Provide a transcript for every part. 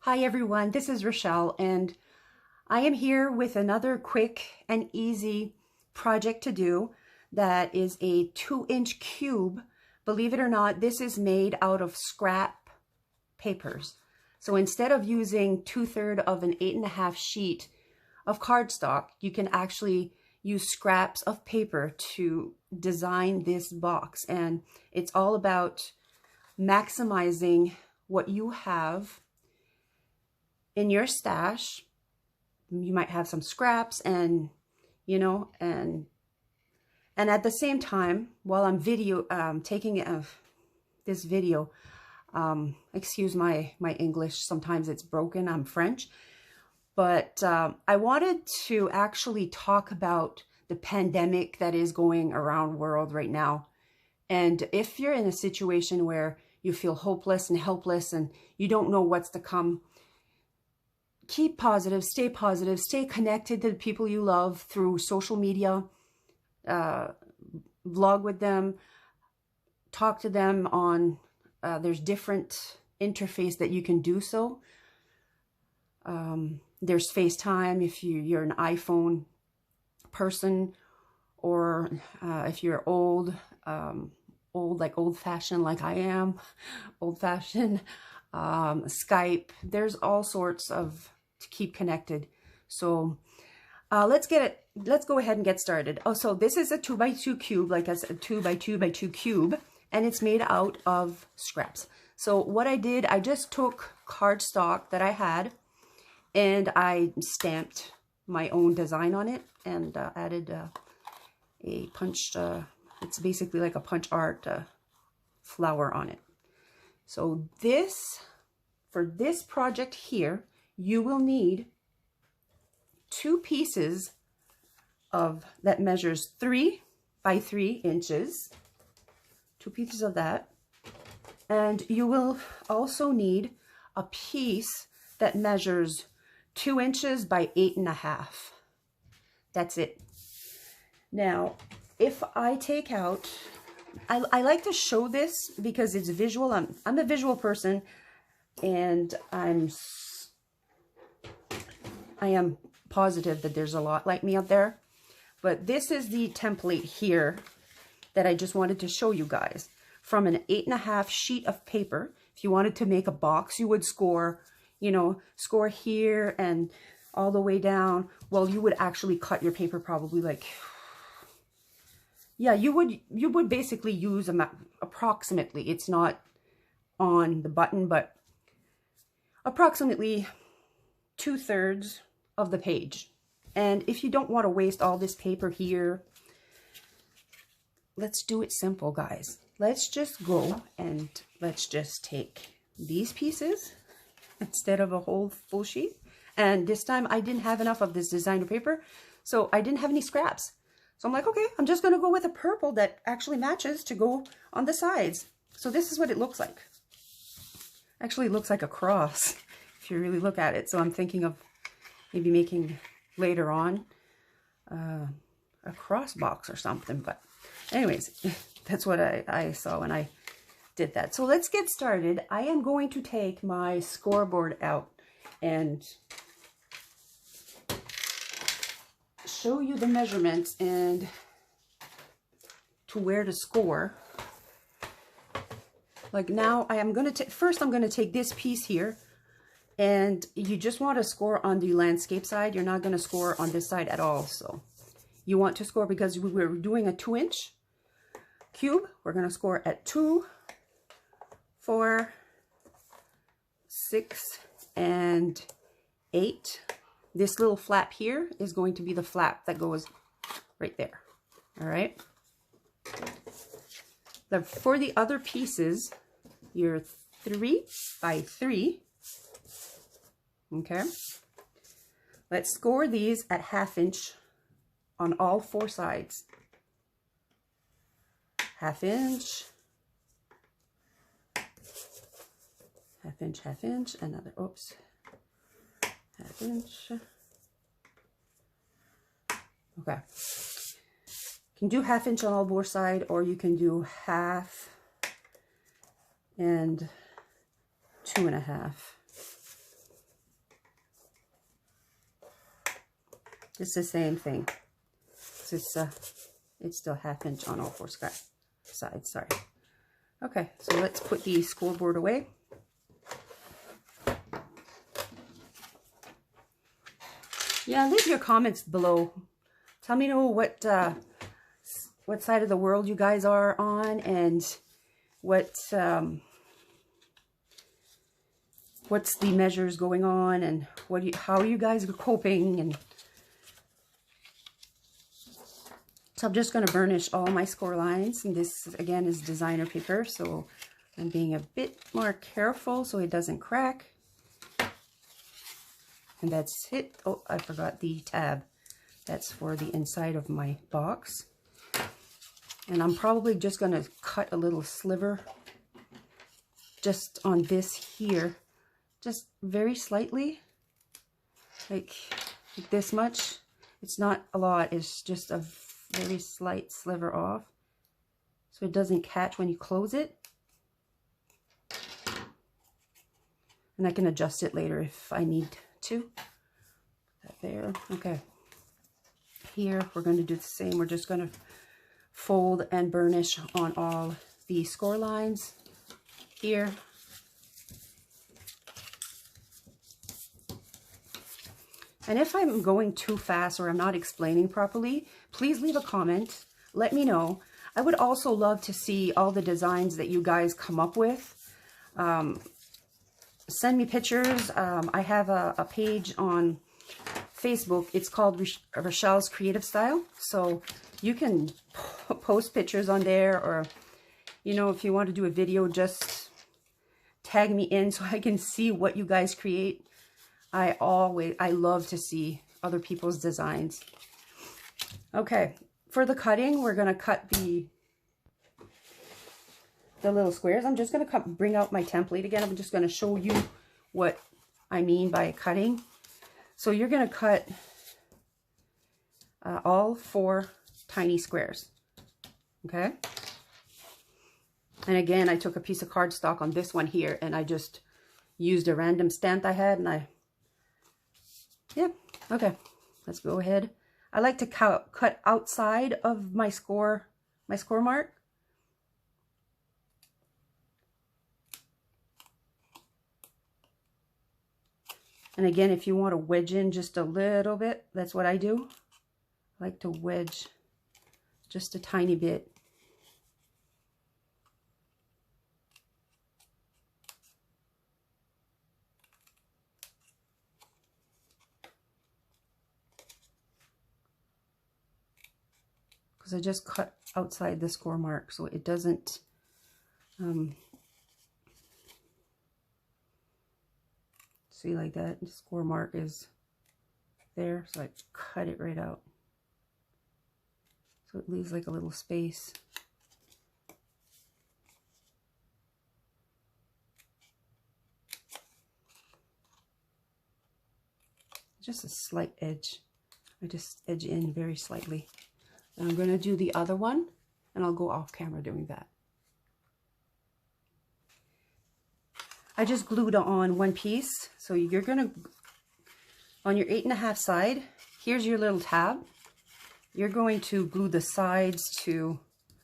Hi everyone, this is Rachelle and I am here with another quick and easy project to do that is a 2-inch cube. Believe it or not, this is made out of scrap papers. So instead of using 2/3 of an 8.5 sheet of cardstock, you can actually use scraps of paper to design this box. And it's all about maximizing what you have in your stash. You might have some scraps and at the same time, while I'm taking this video, excuse my English, sometimes it's broken, I'm French, but I wanted to actually talk about the pandemic that is going around the world right now. And if you're in a situation where you feel hopeless and helpless and you don't know what's to come, keep positive, stay connected to the people you love through social media, vlog with them, talk to them on, there's different interface that you can do so. There's FaceTime if you're an iPhone person, or if you're old, like old-fashioned like I am, old-fashioned, Skype. There's all sorts of to keep connected. So let's go ahead and get started. Oh, so this is a 2x2 cube, like I said, 2x2x2 cube, and it's made out of scraps. So what I did, I just took cardstock that I had and I stamped my own design on it and added a punched, it's basically like a punch art flower on it. So for this project here, you will need 2 pieces that measures 3 by 3 inches, 2 pieces of that. And you will also need a piece that measures 2 inches by 8.5. That's it. Now, if I take out, I like to show this because it's visual. I'm a visual person, and I am positive that there's a lot like me out there. But this is the template here that I just wanted to show you guys. From an 8.5 sheet of paper, if you wanted to make a box, you would score here and all the way down. Well, you would actually cut your paper probably like, yeah, you would basically use approximately, it's not on the button, but approximately 2/3 of the page. And if you don't want to waste all this paper here, let's do it simple, guys. Let's just go and let's just take these pieces instead of a whole full sheet. And this time I didn't have enough of this designer paper, so I didn't have any scraps. So I'm like, okay, I'm just going to go with a purple that actually matches to go on the sides. So this is what it looks like. Actually, it looks like a cross if you really look at it. So I'm thinking of maybe making later on a cross box or something. But anyways, that's what I saw when I did that. So let's get started. I am going to take my scoreboard out and show you the measurements and to where to score. Like now I am going to first I'm going to take this piece here, and you just want to score on the landscape side. You're not going to score on this side at all. So you want to score, because we're doing a 2-inch cube, we're going to score at 2, 4, 6, and 8. This little flap here is going to be the flap that goes right there. All right. For the other pieces, you're 3 by 3. Okay. Let's score these at 1/2 inch on all 4 sides. 1/2 inch. 1/2 inch, 1/2 inch, another, oops. 1/2 inch. Okay. You can do 1/2 inch on all 4 sides, or you can do 1/2 and 2.5. It's the same thing. It's still 1/2 inch on all 4 sides, sorry. Okay, so let's put the scoreboard away. Yeah, leave your comments below. Tell me what side of the world you guys are on, and what's the measures going on, and how are you guys coping. And so I'm just going to burnish all my score lines, and this again is designer paper, so I'm being a bit more careful so it doesn't crack. And that's it. Oh, I forgot the tab. That's for the inside of my box. And I'm probably just going to cut a little sliver just on this here, just very slightly, like this much. It's not a lot, it's just a very slight sliver off, so it doesn't catch when you close it. And I can adjust it later if I need to. Put that there. Okay. Here we're going to do the same. We're just going to fold and burnish on all the score lines here. And if I'm going too fast or I'm not explaining properly, please leave a comment. Let me know. I would also love to see all the designs that you guys come up with. Send me pictures. I have a page on Facebook. It's called Rachelle's Creative Style. So you can post pictures on there, or, you know, if you want to do a video, just tag me in so I can see what you guys create. I love to see other people's designs. Okay, for the cutting, we're going to cut the little squares. I'm just going to bring out my template again. I'm just going to show you what I mean by cutting. So you're going to cut all 4 tiny squares. Okay. And again, I took a piece of cardstock on this one here, and I just used a random stamp I had, and okay, let's go ahead. I like to cut outside of my score mark. And again, if you want to wedge in just a little bit, that's what I do. I like to wedge just a tiny bit. Because I just cut outside the score mark so it doesn't see, like that. The score mark is there, so I cut it right out. So it leaves like a little space. Just a slight edge. I just edge in very slightly. And I'm going to do the other one, and I'll go off camera doing that. I just glued on one piece. So you're going to, on your 8.5 side, here's your little tab. You're going to glue the sides to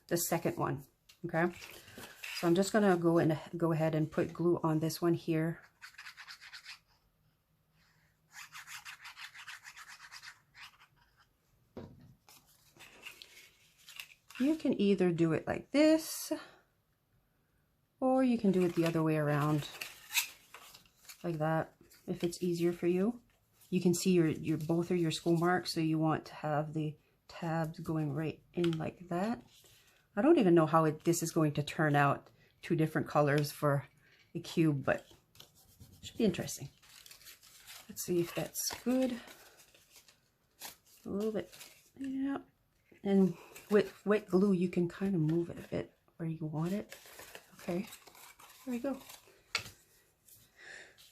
the second one. Okay. So I'm just going to go ahead and put glue on this one here. You can either do it like this, or you can do it the other way around, like that, if it's easier for you. You can see your both of your score marks, so you want to have the tabs going right in like that. I don't even know how this is going to turn out, 2 different colors for the cube, but it should be interesting. Let's see if that's good. A little bit, yeah. And with wet glue, you can kind of move it a bit where you want it. Okay, there we go.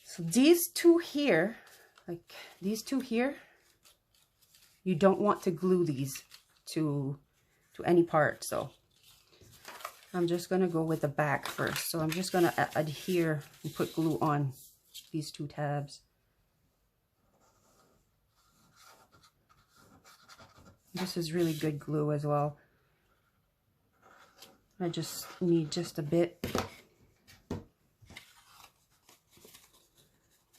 So these 2 here, like these 2 here, you don't want to glue these to any part. So I'm just going to go with the back first. So I'm just going to adhere and put glue on these 2 tabs. This is really good glue as well. I just need just a bit.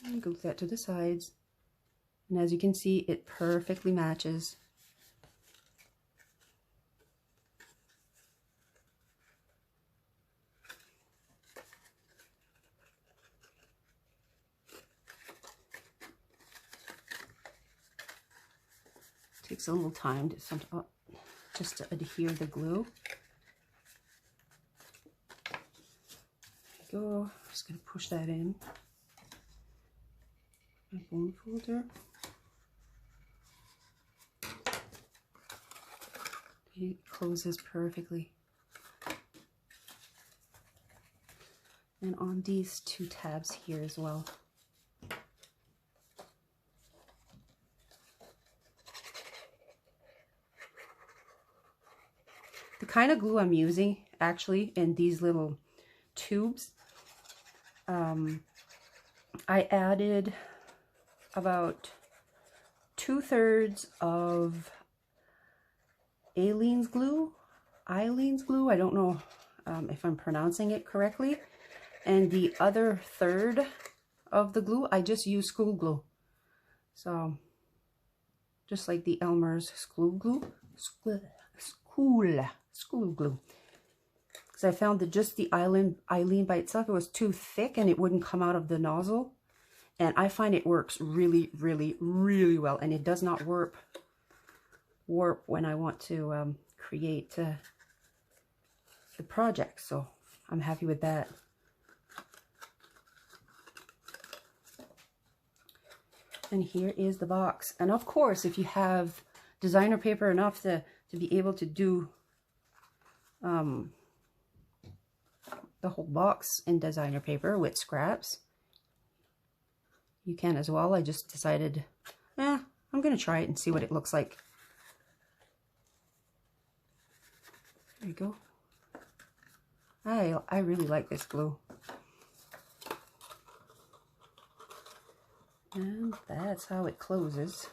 And glue that to the sides. And as you can see, it perfectly matches. Takes a little time to just to adhere the glue. There we go. I'm just going to push that in. My bone folder. It closes perfectly. And on these two tabs here as well. The kind of glue I'm using actually in these little tubes, I added about 2/3 of Aleene's glue. I don't know if I'm pronouncing it correctly. And the other third of the glue, I just use school glue. So, just like the Elmer's school glue. School glue. Because I found that just the Eileen by itself, it was too thick and it wouldn't come out of the nozzle. And I find it works really, really, really well. And it does not warp when I want to create the project. So I'm happy with that. And here is the box. And of course, if you have designer paper enough to be able to do the whole box in designer paper with scraps, you can as well. I just decided, I'm going to try it and see what it looks like. There you go. I really like this glue. And that's how it closes.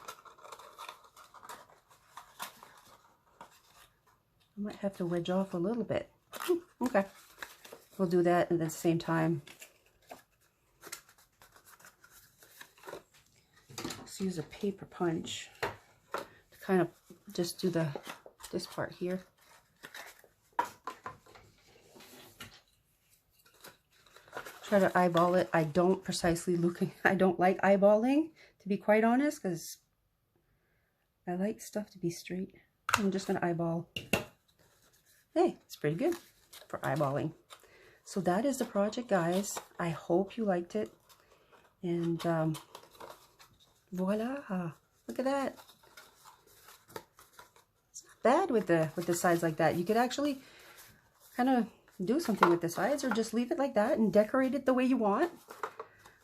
I might have to wedge off a little bit. Okay. We'll do that at the same time. Let's use a paper punch to kind of just do this part here. Try to eyeball it. I don't like eyeballing, to be quite honest, because I like stuff to be straight. I'm just going to eyeball. Hey, it's pretty good for eyeballing. So that is the project, guys. I hope you liked it. And voila! Look at that. It's not bad with the sides like that. You could actually kind of do something with the sides, or just leave it like that and decorate it the way you want.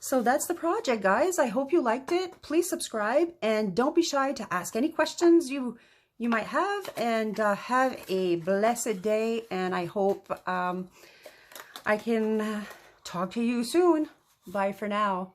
So that's the project, guys. I hope you liked it. Please subscribe and don't be shy to ask any questions you might have, and have a blessed day. And I hope I can talk to you soon. Bye for now.